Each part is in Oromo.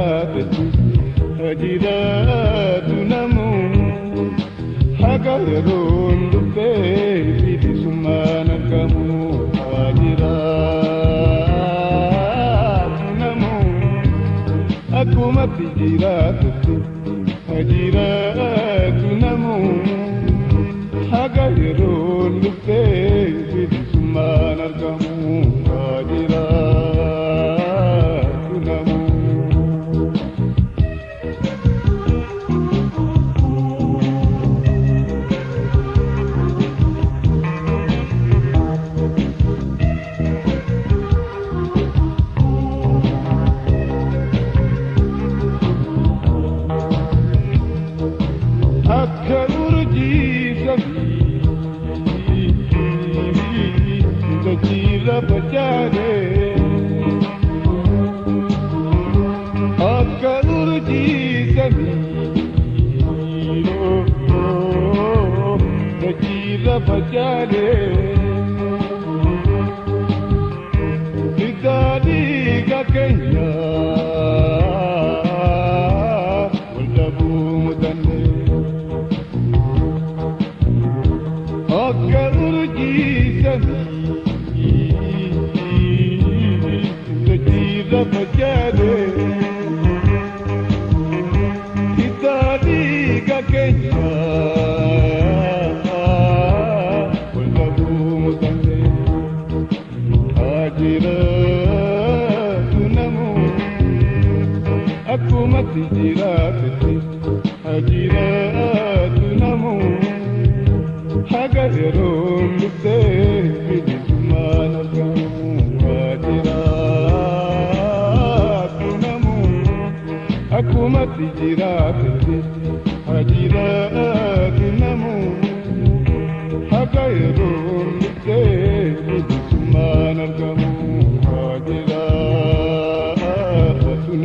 jiraatu jiraatu namu haga yeroon dhuftee bilisummaan argamu jiraatu namu akkumatti jiraatu jiraatu namu haga yeroon dhuftee bilisummaan argamu jiraatu namu. Akka urjii samii dachira facaane akka urjii samii dachira facaane Bidadii kakenya waldabuu mudanne akka urjii samii dachira facaane Bidadii kakenya waldabuu mudanne jiraatu namu akkumatti jiraatu jiraatu namu haga yeroon dhuftee bilisummaan argamu jiraatu namu akkumatti jiraatu jiraatu namu haga yeroon dhuftee bilisummaan argamu jiraatu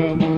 namu.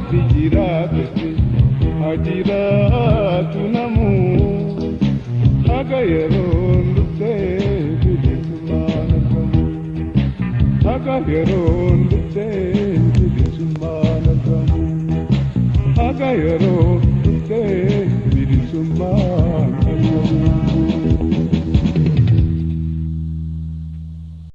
jirate hajiratu namu hagayeron dute bilismanakam hagayeron dute bilismanakam hagayeron dute bilismanakam